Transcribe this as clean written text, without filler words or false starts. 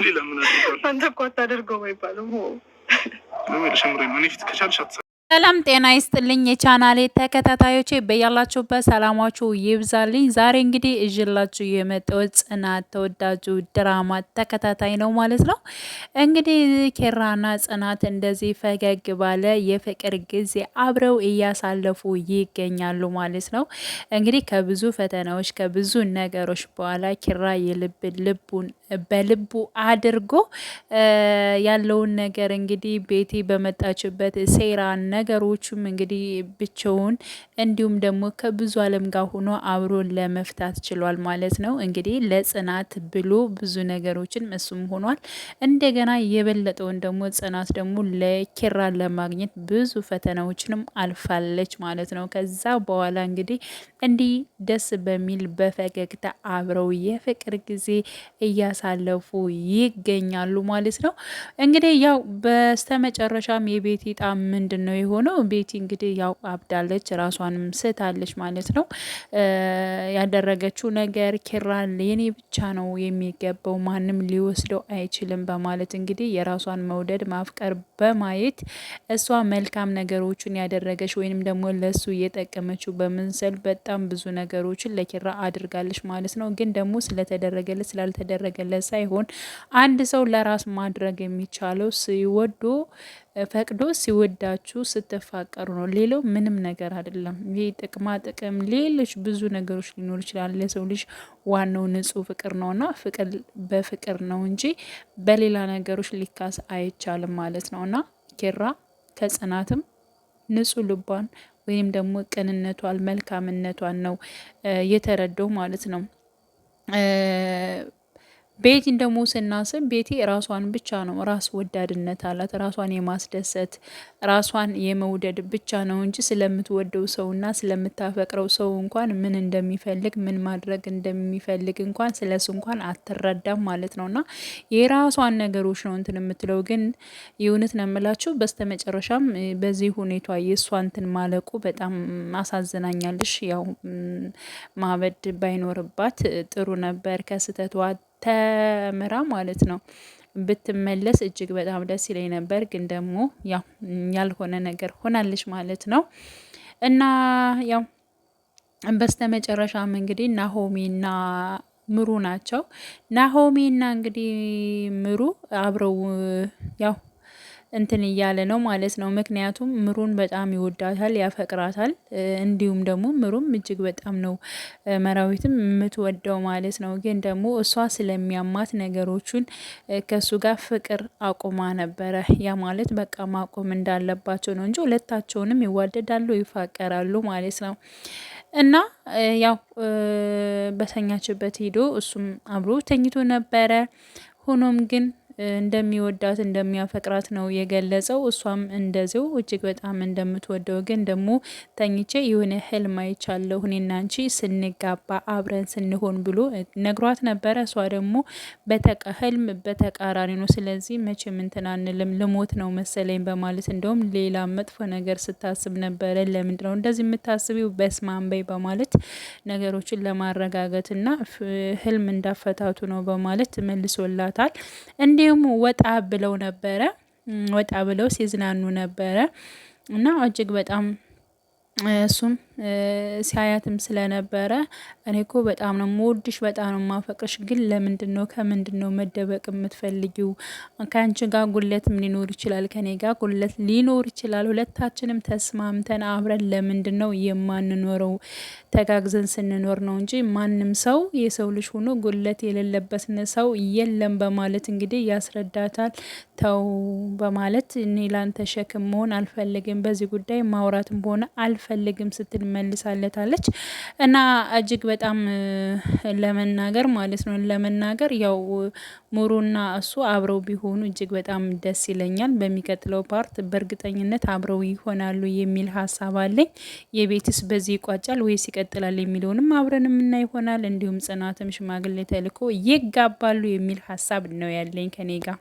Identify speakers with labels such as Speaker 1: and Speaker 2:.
Speaker 1: ሌላ ምን አድርገዋል?
Speaker 2: አንተ እኮ አታደርገው አይባልም።
Speaker 1: ለምሬ ነው። እኔ ፊት ከቻልሽ
Speaker 3: ሰላም ጤና ይስጥልኝ የቻናሌ ተከታታዮቼ በያላችሁበት ሰላማችሁ ይብዛልኝ። ዛሬ እንግዲህ እጅላችሁ የመጣው ጽናት ተወዳጁ ድራማ ተከታታይ ነው ማለት ነው። እንግዲህ ኪራና ጽናት እንደዚህ ፈገግ ባለ የፍቅር ጊዜ አብረው እያሳለፉ ይገኛሉ ማለት ነው። እንግዲህ ከብዙ ፈተናዎች ከብዙ ነገሮች በኋላ ኪራ ልቡን በልቡ አድርጎ ያለውን ነገር እንግዲህ ቤቲ በመጣችበት ሴራ ነገሮችም እንግዲህ ብቻውን እንዲሁም ደግሞ ከብዙ ዓለም ጋር ሆኖ አብሮ ለመፍታት ችሏል ማለት ነው። እንግዲህ ለጽናት ብሎ ብዙ ነገሮችን እሱም ሆኗል። እንደገና የበለጠውን ደግሞ ጽናት ደግሞ ለኪራ ለማግኘት ብዙ ፈተናዎችንም አልፋለች ማለት ነው። ከዛ በኋላ እንግዲህ እንዲህ ደስ በሚል በፈገግታ አብረው የፍቅር ጊዜ እያሳለፉ ይገኛሉ ማለት ነው። እንግዲህ ያው በስተመጨረሻም የቤቲ ጣ ምንድን ነው የሆነው? ቤቲ እንግዲህ ያው አብዳለች፣ ራሷንም ስታለች ማለት ነው። ያደረገችው ነገር ኪራን የኔ ብቻ ነው የሚገባው ማንም ሊወስደው አይችልም በማለት እንግዲህ የራሷን መውደድ ማፍቀር በማየት እሷ መልካም ነገሮችን ያደረገች ወይንም ደግሞ ለሱ እየጠቀመችው በምንሰል በጣም ብዙ ነገሮችን ለኪራ አድርጋለች ማለት ነው። ግን ደግሞ ስለተደረገለት ስላልተደረገለት ሳይሆን አንድ ሰው ለራስ ማድረግ የሚቻለው ሲወዶ ፈቅዶ ሲወዳችሁ ስትፋቀሩ ነው። ሌላው ምንም ነገር አይደለም። ይሄ ጥቅማ ጥቅም፣ ሌሎች ብዙ ነገሮች ሊኖር ይችላል። ለሰው ልጅ ዋናው ንጹህ ፍቅር ነውና ፍቅር በፍቅር ነው እንጂ በሌላ ነገሮች ሊካስ አይቻልም ማለት ነውና ኪራ ከጽናትም ንጹህ ልቧን ወይም ደግሞ ቅንነቷን መልካምነቷን ነው የተረዳው ማለት ነው። ቤቲን ደግሞ ስናስብ ቤቲ ራሷን ብቻ ነው ራስ ወዳድነት አላት። ራሷን የማስደሰት ራሷን የመውደድ ብቻ ነው እንጂ ስለምትወደው ሰውና ስለምታፈቅረው ሰው እንኳን ምን እንደሚፈልግ ምን ማድረግ እንደሚፈልግ እንኳን ስለሱ እንኳን አትረዳም ማለት ነውና የራሷን ነገሮች ነው እንትን የምትለው። ግን የእውነት ነው የምላችሁ በስተመጨረሻም በዚህ ሁኔታ የእሷ እንትን ማለቁ በጣም አሳዝናኛለሽ። ያው ማበድ ባይኖርባት ጥሩ ነበር። ከስተቷ ተምራ ማለት ነው ብትመለስ እጅግ በጣም ደስ ይለኝ ነበር። ግን ደግሞ ያው ያልሆነ ነገር ሆናለች ማለት ነው። እና ያው በስተመጨረሻም እንግዲህ ናሆሜና ምሩ ናቸው። ናሆሜና እንግዲህ ምሩ አብረው ያው እንትን እያለ ነው ማለት ነው። ምክንያቱም ምሩን በጣም ይወዳታል፣ ያፈቅራታል። እንዲሁም ደግሞ ምሩም እጅግ በጣም ነው መራዊትም የምትወደው ማለት ነው። ግን ደግሞ እሷ ስለሚያማት ነገሮቹን ከሱ ጋር ፍቅር አቁማ ነበረ። ያ ማለት በቃ ማቆም እንዳለባቸው ነው እንጂ ሁለታቸውንም ይዋደዳሉ፣ ይፋቀራሉ ማለት ነው። እና ያው በተኛችበት ሄዶ እሱም አብሮ ተኝቶ ነበረ። ሆኖም ግን እንደሚወዳት እንደሚያፈቅራት ነው የገለጸው። እሷም እንደዚው እጅግ በጣም እንደምትወደው ግን ደግሞ ተኝቼ የሆነ ህልም አይቻለሁ እኔና አንቺ ስንጋባ አብረን ስንሆን ብሎ ነግሯት ነበረ። እሷ ደግሞ ህልም በተቃራኒ ነው፣ ስለዚህ መቼም እንትን አንልም ልሞት ነው መሰለኝ በማለት እንደውም ሌላ መጥፎ ነገር ስታስብ ነበረ። ለምንድን ነው እንደዚህ የምታስቢው? በስማም በይ በማለት ነገሮችን ለማረጋጋትና ህልም እንዳፈታቱ ነው በማለት መልሶላታል። እንዲሁም ወጣ ብለው ነበረ፣ ወጣ ብለው ሲዝናኑ ነበረ እና እጅግ በጣም እሱም ሲያያትም ስለነበረ እኔ እኮ በጣም ነው የምወድሽ፣ በጣም ነው የማፈቅርሽ፣ ግን ለምንድን ነው ከምንድን ነው መደበቅ የምትፈልጊው? ከአንቺ ጋር ጉለትም ሊኖር ይችላል፣ ከኔ ጋር ጉለት ሊኖር ይችላል። ሁለታችንም ተስማምተን አብረን ለምንድን ነው የማንኖረው? ተጋግዘን ስንኖር ነው እንጂ ማንም ሰው የሰው ልጅ ሆኖ ጉለት የሌለበት ሰው የለም በማለት እንግዲህ ያስረዳታል። ተው በማለት እኔ ላንተ ሸክም መሆን አልፈልግም፣ በዚህ ጉዳይ ማውራትም ሆነ አልፈልግም ስትል መልሳለታለች። እና እጅግ በጣም ለመናገር ማለት ነው ለመናገር ያው ሙሩና እሱ አብረው ቢሆኑ እጅግ በጣም ደስ ይለኛል። በሚቀጥለው ፓርት በእርግጠኝነት አብረው ይሆናሉ የሚል ሀሳብ አለኝ። የቤትስ በዚህ ይቋጫል ወይስ ይቀጥላል የሚለውንም አብረን የምናይ ይሆናል። እንዲሁም ጽናትም ሽማግሌ ተልኮ ይጋባሉ የሚል ሀሳብ ነው ያለኝ ከኔ ጋር።